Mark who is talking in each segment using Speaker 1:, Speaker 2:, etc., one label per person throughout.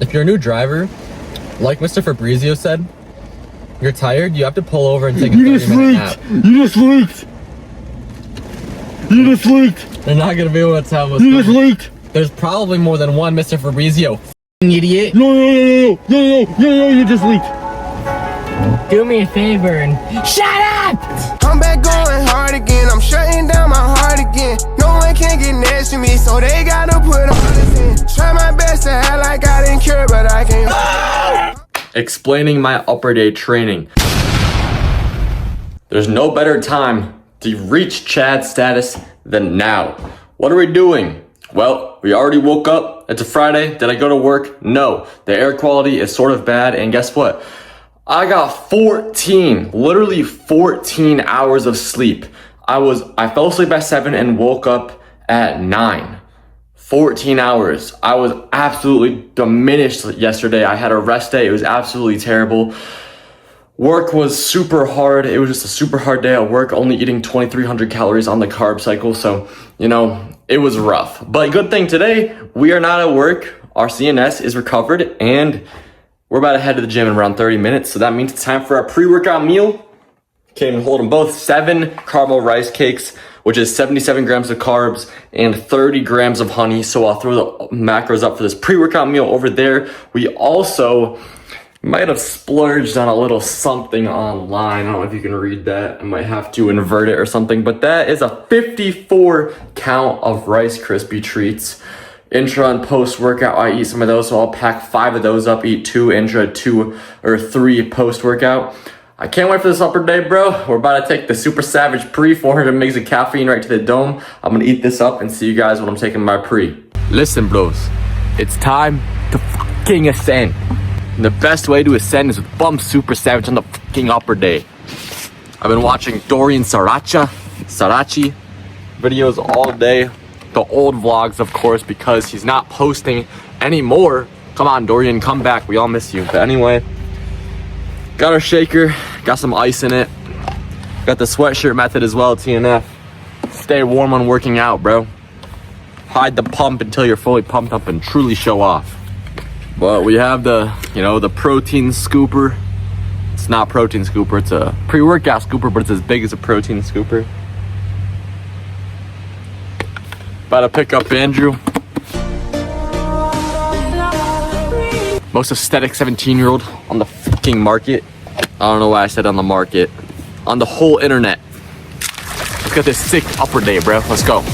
Speaker 1: if you're a new driver, like Mr. Fabrizio said, you're tired, you have to pull over and take a 30-minute nap.
Speaker 2: You just leaked. You just leaked.
Speaker 1: They're not gonna be able to tell what's
Speaker 2: You just leaked.
Speaker 1: There's probably more than one Mr. Fabrizio. Idiot.
Speaker 2: No, you just leaked.
Speaker 1: Do me a favor and shut up!
Speaker 3: I'm back going hard again. I'm shutting down my heart again. No one can get next to me, so they gotta put all this in. Try my best to act like I didn't care, but I can't.
Speaker 1: Explaining my upper day training. There's no better time to reach Chad status than now. What are we doing? Well, we already woke up. It's a Friday. Did I go to work? No. The air quality is sort of bad, and guess what? I got literally 14 hours of sleep. I fell asleep at 7 and woke up at 9. 14 hours. I was absolutely diminished yesterday. I had a rest day. It was absolutely terrible. Work was super hard. It was just a super hard day at work, only eating 2,300 calories on the carb cycle. So, you know, it was rough. But good thing today, we are not at work. Our CNS is recovered and we're about to head to the gym in around 30 minutes. So that means it's time for our pre-workout meal. Came and hold them both. 7 caramel rice cakes, which is 77 grams of carbs and 30 grams of honey. So I'll throw the macros up for this pre-workout meal over there. We also might have splurged on a little something online. I don't know if you can read that. I might have to invert it or something, but that is a 54 count of Rice Krispie treats. Intra and post workout, I eat some of those, so I'll pack 5 of those up, eat 2 intra, 2 or 3 post workout. I can't wait for this upper day, bro. We're about to take the Super Savage Pre, 400 mgs of caffeine right to the dome. I'm gonna eat this up and see you guys when I'm taking my pre. Listen, bros, it's time to fucking ascend. And the best way to ascend is with Bump Super Savage on the fucking upper day. I've been watching Dorian Sarachi videos all day. The old vlogs, of course, because he's not posting anymore. Come on, Dorian, come back. We all miss you. But anyway, got our shaker, got some ice in it. Got the sweatshirt method as well, TNF. Stay warm when working out, bro. Hide the pump until you're fully pumped up and truly show off. But we have the, the protein scooper. It's not protein scooper, it's a pre-workout scooper, but it's as big as a protein scooper. About to pick up Andrew. Most aesthetic 17-year-old on the fucking market. I don't know why I said on the market. On the whole internet. Let's get this sick upper day, bro. Let's go.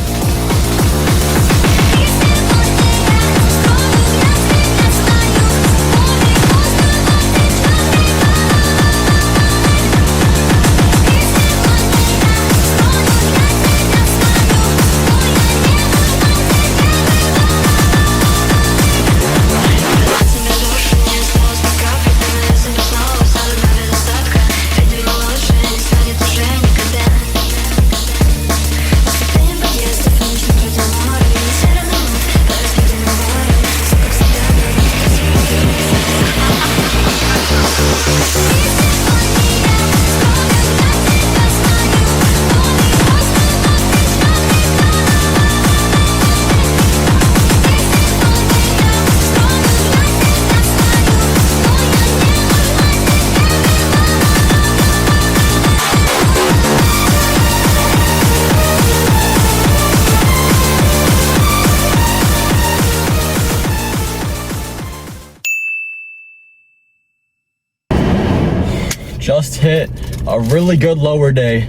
Speaker 1: Just hit a really good lower day.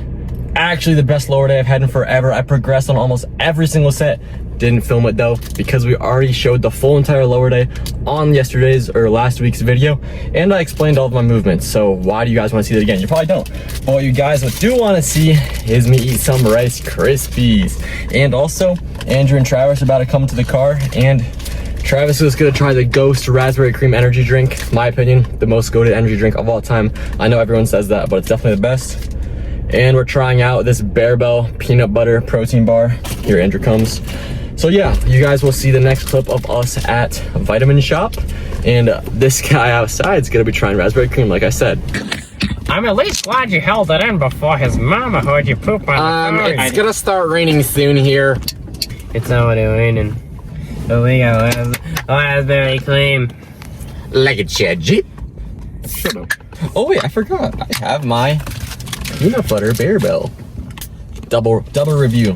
Speaker 1: Actually the best lower day I've had in forever. I progressed on almost every single set. Didn't film it though because we already showed the full entire lower day on yesterday's or last week's video, and I explained all of my movements. So why do you guys want to see that again? You probably don't. But what you guys do want to see is me eat some Rice Krispies. And also Andrew and Travis are about to come to the car, and Travis is gonna try the Ghost Raspberry Cream energy drink. My opinion, the most goated energy drink of all time. I know everyone says that, but it's definitely the best. And we're trying out this Bearbell peanut butter protein bar. Here Andrew comes. So yeah, you guys will see the next clip of us at Vitamin Shop. And this guy outside is gonna be trying raspberry cream, like I said.
Speaker 4: I'm at least glad you held it in before his mama heard you poop on the phone.
Speaker 1: It's gonna start raining soon here.
Speaker 4: It's already raining. But we got raspberry cream.
Speaker 5: Like a Chad Jeep.
Speaker 2: Shut up.
Speaker 5: Oh wait, I forgot. I have my peanut butter bear bell. Double review.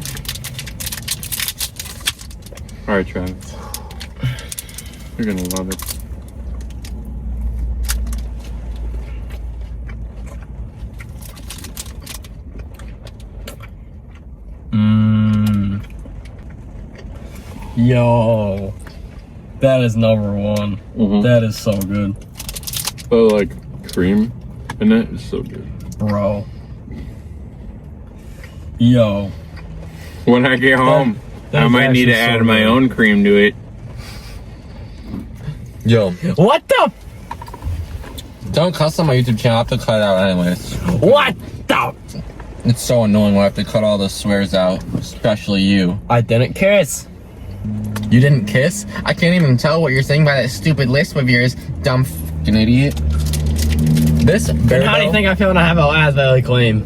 Speaker 2: All right, Travis. You're gonna love it.
Speaker 6: Yo, that is number one. That is so good,
Speaker 2: But like cream in it is so good.
Speaker 6: bro. Yo,
Speaker 2: When I get home, I
Speaker 6: is
Speaker 2: might need to
Speaker 6: actually
Speaker 2: add
Speaker 6: so
Speaker 2: my
Speaker 6: good.
Speaker 2: own cream to it.
Speaker 5: Yo,
Speaker 6: what the?
Speaker 5: don't cuss on my YouTube channel. I have to cut it out anyways.
Speaker 6: What the?
Speaker 5: It's so annoying when I have to cut all the swears out, especially you.
Speaker 6: I didn't kiss.
Speaker 5: You didn't kiss? I can't even tell what you're saying by that stupid lisp of yours, dumb fucking idiot. This bear
Speaker 6: And how do you
Speaker 5: bell-
Speaker 6: think I feel when I have a Laz Valley claim?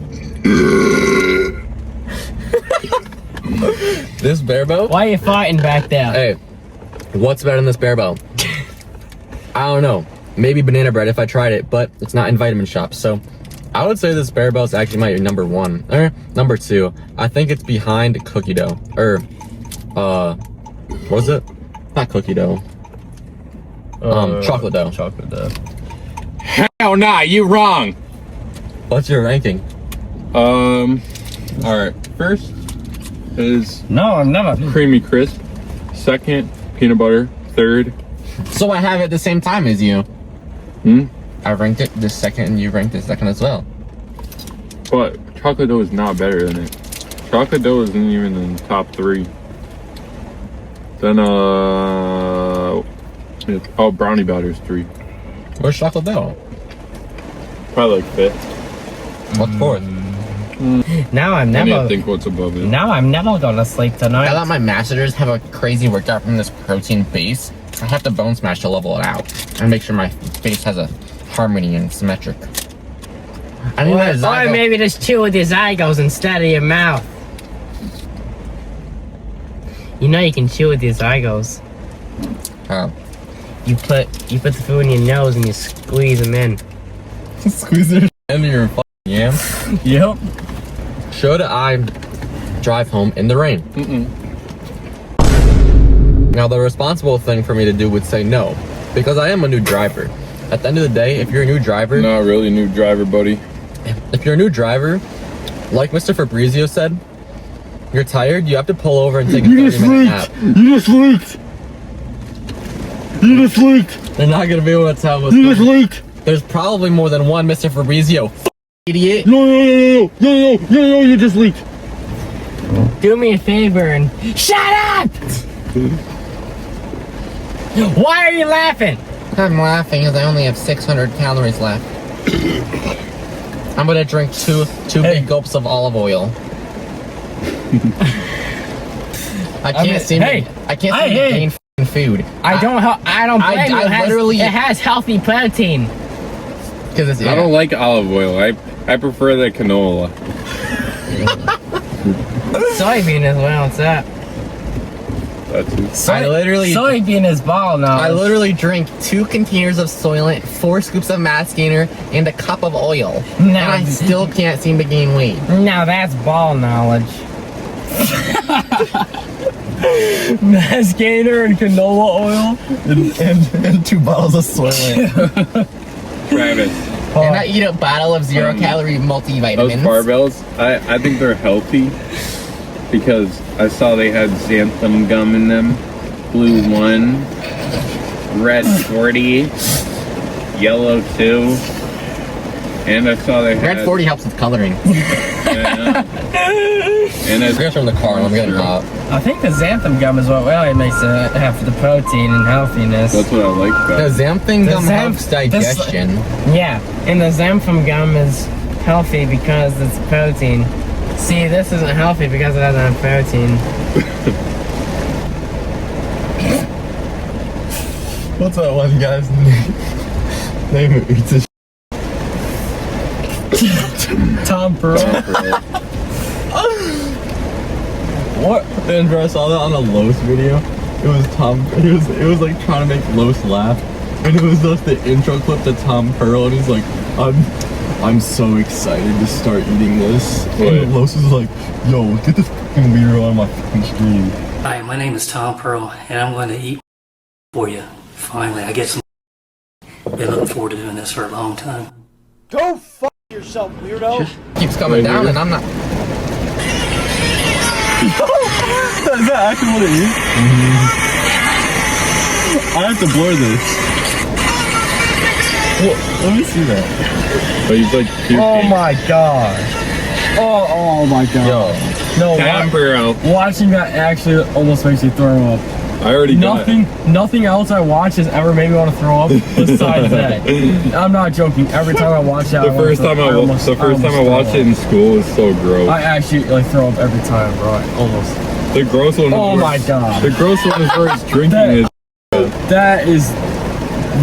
Speaker 5: This bear bell?
Speaker 6: Why are you fighting back there?
Speaker 5: Hey, what's better than this bear bell? I don't know. Maybe banana bread if I tried it, but it's not in vitamin shops, so I would say this bear bell is actually my number one. Or number two. I think it's behind cookie dough. Or what was it? Not cookie dough. Chocolate dough.
Speaker 6: Chocolate dough.
Speaker 2: Hell nah, you wrong.
Speaker 5: What's your ranking?
Speaker 2: All right. First is
Speaker 6: No, I'm never.
Speaker 2: creamy crisp. Second, peanut butter. Third,
Speaker 5: So I have it at the same time as you. I ranked it the second and you ranked it second as well.
Speaker 2: but chocolate dough is not better than it. Chocolate dough isn't even in the top 3. Then brownie batter's 3.
Speaker 5: Where's chocolate dough?
Speaker 2: Probably like 5th.
Speaker 5: What's fourth?
Speaker 6: Now I'm
Speaker 2: I need to
Speaker 6: never.
Speaker 2: think what's above it.
Speaker 6: Now I'm never gonna sleep
Speaker 5: I
Speaker 6: tonight.
Speaker 5: let my masters have a crazy workout from this protein base. I have to bone smash to level it out and make sure my face has a harmony and symmetric. I need that
Speaker 6: Or
Speaker 5: zygo-
Speaker 6: maybe just chew with your zygos instead of your mouth. You know you can chew with your zygos.
Speaker 5: Oh.
Speaker 6: You put the food in your nose and you squeeze them in.
Speaker 5: Squeeze it into your fucking yam.
Speaker 6: Yep.
Speaker 5: Should I drive home in the rain? Now the responsible thing for me to do would say no, because I am a new driver. At the end of the day, if you're a new driver,
Speaker 2: Not really new driver, buddy.
Speaker 5: if you're a new driver, like Mr. Fabrizio said, you're tired, you have to pull over and take a 30-minute nap.
Speaker 2: You just leaked. You just leaked.
Speaker 5: They're not gonna be able to tell what's
Speaker 2: You just
Speaker 5: going.
Speaker 2: leaked.
Speaker 5: There's probably more than one Mr. Fabrizio. Idiot.
Speaker 2: No, you just leaked.
Speaker 6: Do me a favor and shut up! Why are you laughing?
Speaker 5: I'm laughing because I only have 600 calories left. I'm gonna drink two big gulps of olive oil. I can't seem to gain f***ing food.
Speaker 6: I don't blame you. It has healthy protein.
Speaker 5: Because it's
Speaker 2: I don't like olive oil. I prefer the canola.
Speaker 6: Soybean as well. What's that?
Speaker 2: That's it.
Speaker 6: Soybean is ball now.
Speaker 5: I literally drink 2 containers of Soylent, 4 scoops of mass gainer, and a cup of oil. And I still can't seem to gain weight.
Speaker 6: Now that's ball knowledge. Mass gainer and canola oil
Speaker 5: and 2 bottles of Soylent.
Speaker 2: Travis,
Speaker 5: And I eat a bottle of 0-calorie
Speaker 2: those
Speaker 5: multivitamins.
Speaker 2: barbells, I think they're healthy because I saw they had xanthan gum in them, blue 1, red 40, yellow 2, and I saw they had
Speaker 5: Red 40 helps with coloring.
Speaker 2: and
Speaker 5: I guess from the car, I'm getting hot.
Speaker 6: I think the xanthan gum is what really makes it have the protein and healthiness.
Speaker 2: that's what I like about
Speaker 5: The
Speaker 2: it.
Speaker 5: xanthan
Speaker 6: The
Speaker 5: gum
Speaker 6: xanthan-
Speaker 5: helps digestion.
Speaker 6: Yeah, and the xanthan gum is healthy because it's protein. See, this isn't healthy because it doesn't have protein.
Speaker 5: What's that one guy's name who eats his
Speaker 6: Tom Perot.
Speaker 5: What? And bro, I saw that on a Los video. It was Tom. It was like trying to make Los laugh, And it was just the intro clip to Tom Pearl, and he's like, I'm so excited to start eating this. And Los is like, yo, get this fucking weirdo on my fucking screen.
Speaker 7: Hi, my name is Tom Pearl, and I'm going to eat for you. Finally, I get some. Been looking forward to doing this for a long time.
Speaker 8: Go fuck yourself, weirdo.
Speaker 5: Just keeps coming down, and I'm not.
Speaker 2: Is that actually what it is? I have to blur this. Well, let me see that. But he's like puking.
Speaker 6: Oh my gosh. Oh my god.
Speaker 5: Yo.
Speaker 6: No,
Speaker 2: Bro.
Speaker 6: watching that actually almost makes you throw up.
Speaker 2: I already got it.
Speaker 6: Nothing else I watch has ever made me want to throw up besides that. I'm not joking. Every time I watch that,
Speaker 2: The first time I watched it in school was so gross.
Speaker 6: I actually like throw up every time, bro. Almost.
Speaker 2: The gross one.
Speaker 6: Oh my god.
Speaker 2: The gross one is where it's drinking is.
Speaker 6: That is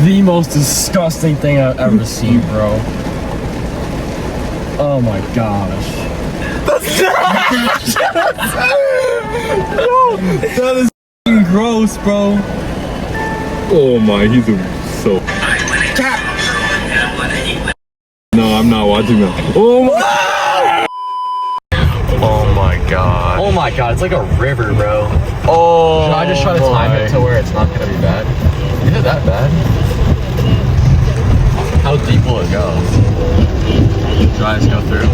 Speaker 6: the most disgusting thing I've ever seen, bro. Oh my gosh. That is f***ing gross, bro.
Speaker 2: Oh my, he's so. No, I'm not watching that. Oh my.
Speaker 5: Oh my god. Oh my god, it's like a river, bro. Oh. Should I just try to time it to where it's not gonna be bad? Is it that bad? How deep will it go? Should I just go through?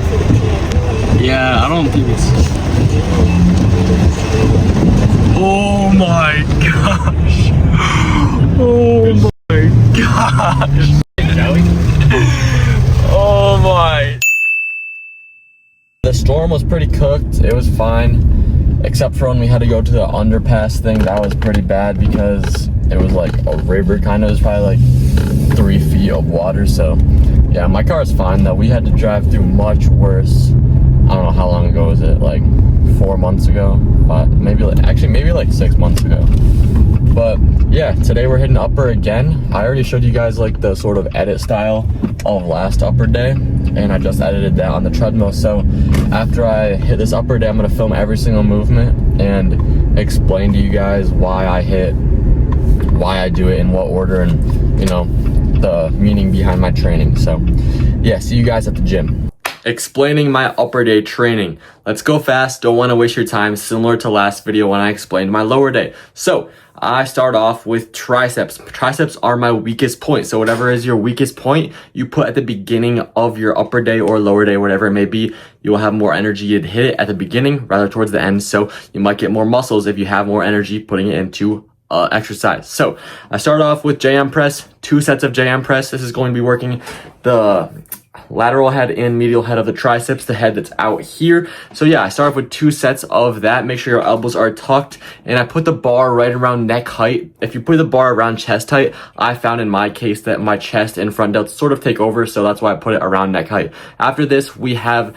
Speaker 2: Yeah, I don't think it's.
Speaker 5: Oh my gosh. Oh my gosh. Oh my. The storm was pretty cooked. It was fine. Except for when we had to go to the underpass thing. That was pretty bad because it was like a river kind of. It was probably like 3 feet of water. So yeah, my car is fine though. We had to drive through much worse. I don't know how long ago was it, like 4 months ago, maybe like 6 months ago. But yeah, today we're hitting upper again. I already showed you guys like the sort of edit style of last upper day, and I just edited that on the treadmill. So after I hit this upper day, I'm gonna film every single movement and explain to you guys why I do it in what order, and you know, the meaning behind my training. So yeah, see you guys at the gym. Explaining my upper day training. Let's go fast, don't want to waste your time, similar to last video when I explained my lower day. So I start off with triceps. Triceps are my weakest point. So whatever is your weakest point, you put at the beginning of your upper day or lower day, whatever it may be. You will have more energy to hit it at the beginning rather towards the end. So you might get more muscles if you have more energy putting it into exercise. So I start off with JM press, 2 sets of JM press. This is going to be working the lateral head and medial head of the triceps, the head that's out here. So yeah, I start off with 2 sets of that. Make sure your elbows are tucked, and I put the bar right around neck height. If you put the bar around chest height, I found in my case that my chest and front delts sort of take over, so that's why I put it around neck height. After this, we have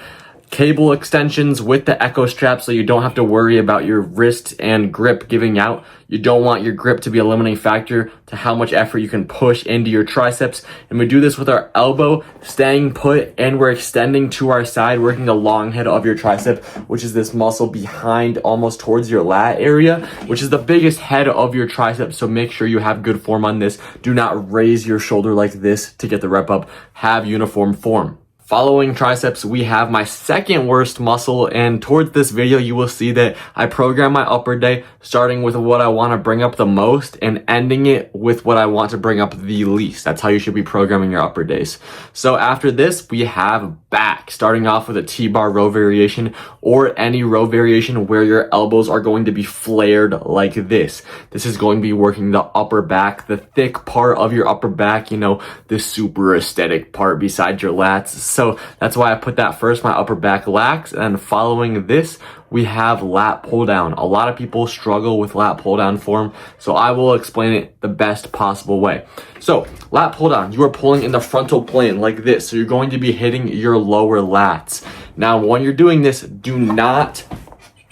Speaker 5: cable extensions with the echo strap, so you don't have to worry about your wrist and grip giving out. You don't want your grip to be a limiting factor to how much effort you can push into your triceps. And we do this with our elbow staying put, and we're extending to our side, working the long head of your tricep, which is this muscle behind almost towards your lat area, which is the biggest head of your tricep. So make sure you have good form on this. Do not raise your shoulder like this to get the rep up. Have uniform form. Following triceps, we have my second worst muscle, and towards this video you will see that I program my upper day starting with what I want to bring up the most and ending it with what I want to bring up the least. That's how you should be programming your upper days. So after this, we have back, starting off with a T-bar row variation or any row variation where your elbows are going to be flared like this. This is going to be working the upper back, the thick part of your upper back, you know, the super aesthetic part beside your lats. So that's why I put that first, my upper back lats, and following this, we have lat pull down. A lot of people struggle with lat pull down form, so I will explain it the best possible way. So lat pull down, you are pulling in the frontal plane like this. So you're going to be hitting your lower lats. Now, when you're doing this, do not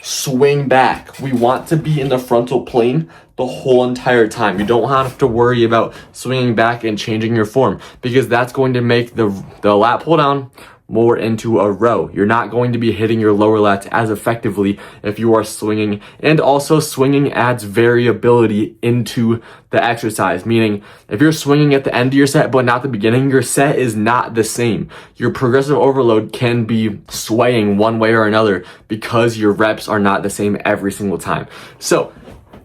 Speaker 5: swing back. We want to be in the frontal plane the whole entire time. You don't have to worry about swinging back and changing your form, because that's going to make the lat pull down
Speaker 1: more into a row. You're not going to be hitting your lower lats as effectively if you are swinging. And also swinging adds variability into the exercise, meaning if you're swinging at the end of your set but not the beginning, your set is not the same. Your progressive overload can be swaying one way or another because your reps are not the same every single time. So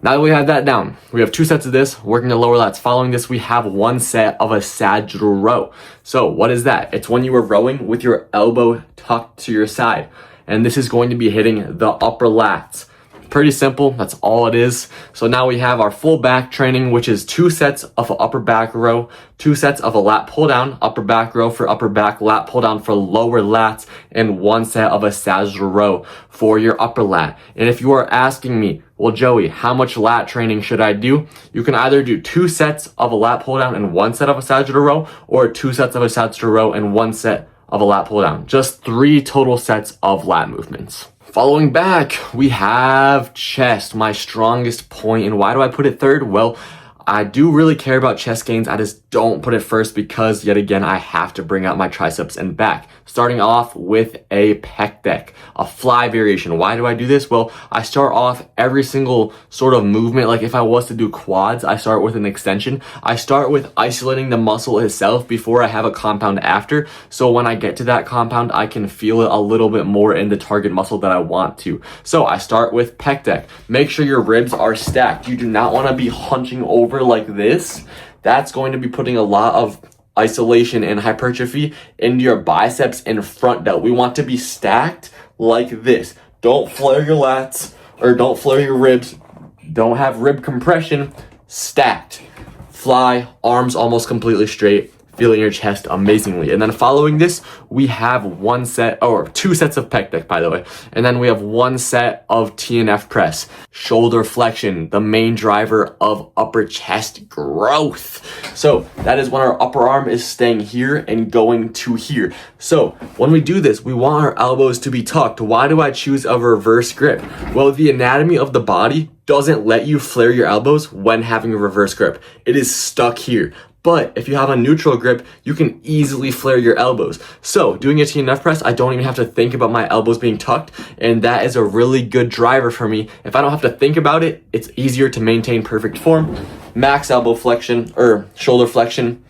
Speaker 1: now that we have that down, we have 2 sets of this, working the lower lats. Following this, we have 1 set of a sagittal row. So what is that? It's when you are rowing with your elbow tucked to your side. And this is going to be hitting the upper lats. Pretty simple, that's all it is. So now we have our full back training, which is 2 sets of an upper back row, 2 sets of a lat pull down, upper back row for upper back, lat pull down for lower lats, and 1 set of a sagittal row for your upper lat. And if you are asking me, well, Joey, how much lat training should I do? You can either do 2 sets of a lat pull down and 1 set of a sagittal row, or 2 sets of a sagittal row and 1 set of a lat pull down. Just 3 total sets of lat movements. Following back, we have chest, my strongest point. And why do I put it third? Well, I do really care about chest gains. I just don't put it first because, yet again, I have to bring out my triceps and back. Starting off with a pec deck, a fly variation. Why do I do this? Well, I start off every single sort of movement. Like if I was to do quads, I start with an extension. I start with isolating the muscle itself before I have a compound after. So when I get to that compound, I can feel it a little bit more in the target muscle that I want to. So I start with pec deck. Make sure your ribs are stacked. You do not want to be hunching over like this. That's going to be putting a lot of isolation and hypertrophy into your biceps and front delt. We want to be stacked like this. Don't flare your lats or don't flare your ribs. Don't have rib compression. Stacked. Fly, arms almost completely straight. Feeling your chest amazingly. And then following this, we have 1 set, or 2 sets of pec deck, by the way. And then we have 1 set of TNF press. Shoulder flexion, the main driver of upper chest growth. So that is when our upper arm is staying here and going to here. So when we do this, we want our elbows to be tucked. Why do I choose a reverse grip? Well, the anatomy of the body doesn't let you flare your elbows when having a reverse grip. It is stuck here. But if you have a neutral grip, you can easily flare your elbows. So doing a TNF press, I don't even have to think about my elbows being tucked. And that is a really good driver for me. If I don't have to think about it, it's easier to maintain perfect form. Max elbow flexion or shoulder flexion.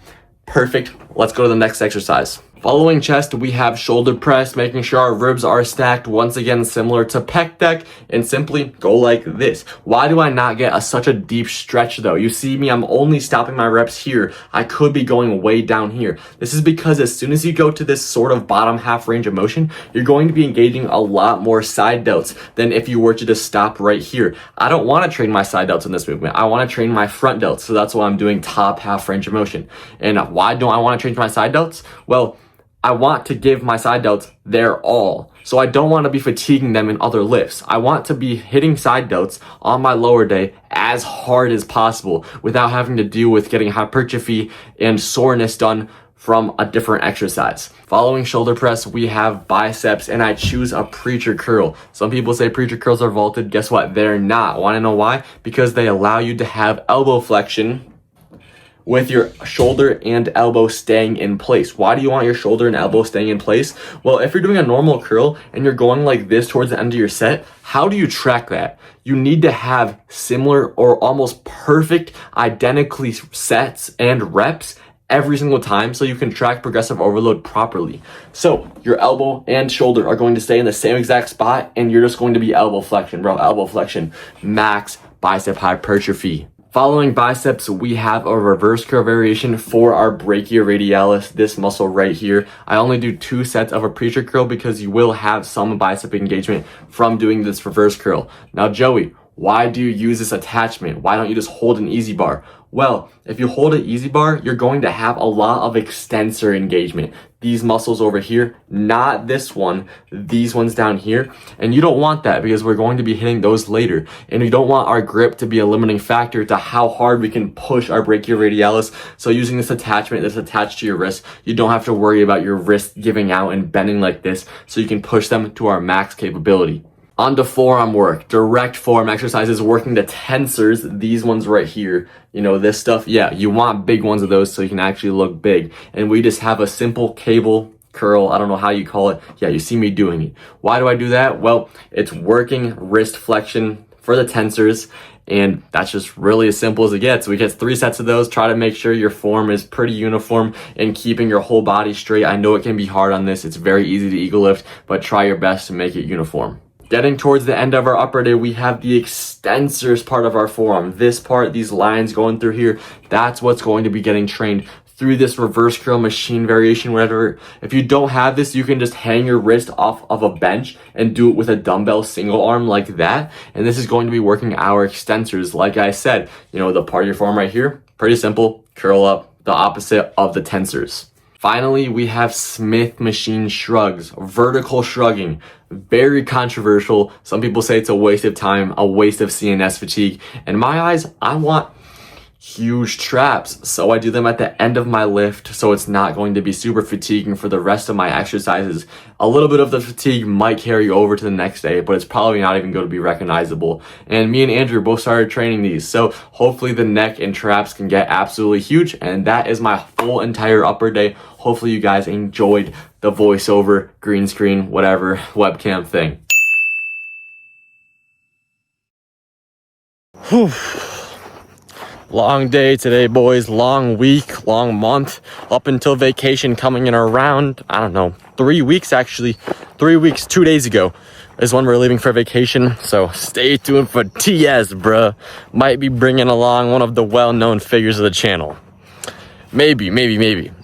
Speaker 1: Perfect. Let's go to the next exercise. Following chest, we have shoulder press, making sure our ribs are stacked, once again similar to pec deck, and simply go like this. Why do I not get such a deep stretch though? You see me, I'm only stopping my reps here. I could be going way down here. This is because as soon as you go to this sort of bottom half range of motion, you're going to be engaging a lot more side delts than if you were to just stop right here. I don't want to train my side delts in this movement. I want to train my front delts, so that's why I'm doing top half range of motion. And why don't I want to train my side delts? Well, I want to give my side delts their all. So I don't want to be fatiguing them in other lifts. I want to be hitting side delts on my lower day as hard as possible without having to deal with getting hypertrophy and soreness done from a different exercise. Following shoulder press, we have biceps, and I choose a preacher curl. Some people say preacher curls are vaulted. Guess what? They're not. Want to know why? Because they allow you to have elbow flexion with your shoulder and elbow staying in place. Why do you want your shoulder and elbow staying in place? Well, if you're doing a normal curl and you're going like this towards the end of your set, how do you track that? You need to have similar or almost perfect identically sets and reps every single time so you can track progressive overload properly. So your elbow and shoulder are going to stay in the same exact spot and you're just going to be elbow flexion, bro. Elbow flexion, max bicep hypertrophy. Following biceps, we have a reverse curl variation for our brachioradialis, this muscle right here. I only do 2 sets of a preacher curl because you will have some bicep engagement from doing this reverse curl. Now, Joey, why do you use this attachment? Why don't you just hold an easy bar? Well, if you hold an easy bar, you're going to have a lot of extensor engagement. These muscles over here, not this one, these ones down here. And you don't want that because we're going to be hitting those later. And we don't want our grip to be a limiting factor to how hard we can push our brachioradialis. So using this attachment that's attached to your wrist, you don't have to worry about your wrist giving out and bending like this, so you can push them to our max capability. On to forearm work, direct forearm exercises, working the tensors, these ones right here. You know, this stuff, yeah, you want big ones of those so you can actually look big. And we just have a simple cable curl, I don't know how you call it. Yeah, you see me doing it. Why do I do that? Well, it's working wrist flexion for the tensors, and that's just really as simple as it gets. We get 3 sets of those. Try to make sure your form is pretty uniform and keeping your whole body straight. I know it can be hard on this. It's very easy to ego lift, but try your best to make it uniform. Getting towards the end of our upper day, we have the extensors part of our forearm. This part, these lines going through here, that's what's going to be getting trained through this reverse curl machine variation, whatever. If you don't have this, you can just hang your wrist off of a bench and do it with a dumbbell single arm like that. And this is going to be working our extensors. Like I said, you know, the part of your forearm right here, pretty simple, curl up, the opposite of the tensors. Finally, we have Smith machine shrugs, vertical shrugging, very controversial. Some people say it's a waste of time, a waste of CNS fatigue. In my eyes, I want huge traps, so I do them at the end of my lift, so it's not going to be super fatiguing for the rest of my exercises. A little bit of the fatigue might carry over to the next day, but it's probably not even going to be recognizable. And me and Andrew both started training these, so hopefully the neck and traps can get absolutely huge. And that is my full entire upper day. Hopefully you guys enjoyed the voiceover, green screen, whatever, webcam thing. Whew. Long day today, boys. Long week, long month, up until vacation coming in around, I don't know, 3 weeks actually. 3 weeks, 2 days ago is when we're leaving for vacation. So stay tuned for TS, bruh. Might be bringing along one of the well-known figures of the channel. Maybe.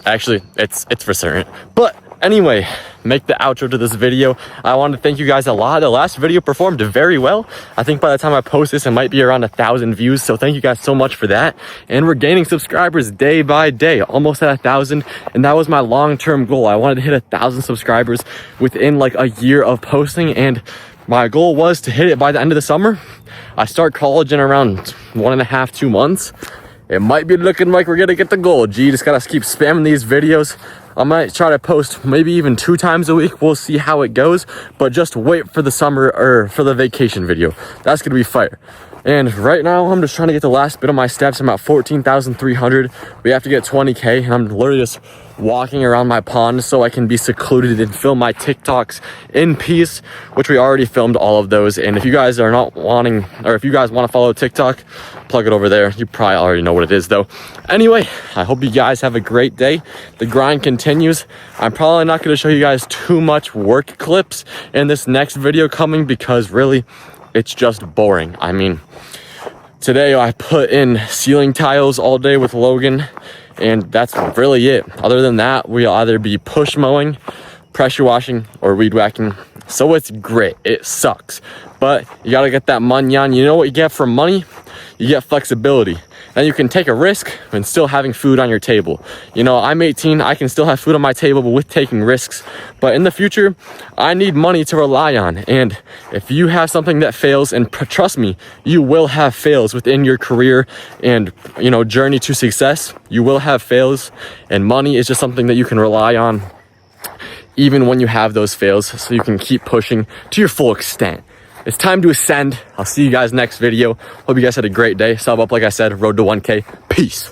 Speaker 1: Actually, it's for certain. But anyway, make the outro to this video. I want to thank you guys a lot. The last video performed very well. I think by the time I post this, it might be around 1,000 views. So thank you guys so much for that. And we're gaining subscribers day by day, almost at 1,000. And that was my long-term goal. I wanted to hit 1,000 subscribers within like a year of posting. And my goal was to hit it by the end of the summer. I start college in around 1.5 to 2 months. It might be looking like we're gonna get the goal. G, just gotta keep spamming these videos. I might try to post maybe even 2 times a week. We'll see how it goes, but just wait for the summer or for the vacation video. That's gonna be fire. And right now I'm just trying to get the last bit of my steps. I'm at 14,300. We have to get 20K, and I'm literally just walking around my pond so I can be secluded and film my TikToks in peace, which we already filmed all of those. And if you guys are not wanting, or if you guys want to follow TikTok, plug it over there. You probably already know what it is though. Anyway, I hope you guys have a great day. The grind continues. I'm probably not going to show you guys too much work clips in this next video coming, because really it's just boring. I mean, today I put in ceiling tiles all day with Logan, and that's really it. Other than that, we'll either be push mowing, pressure washing, or weed whacking. So it's great. It sucks, but you gotta get that money on. You know what you get for money? You get flexibility. Then you can take a risk and still having food on your table. You know, I'm 18, I can still have food on my table, but with taking risks. But in the future, I need money to rely on. And if you have something that fails, and trust me, you will have fails within your career and, you know, journey to success. You will have fails, and money is just something that you can rely on even when you have those fails, so you can keep pushing to your full extent. It's time to ascend. I'll see you guys next video. Hope you guys had a great day. Sub up, like I said, road to 1K. Peace.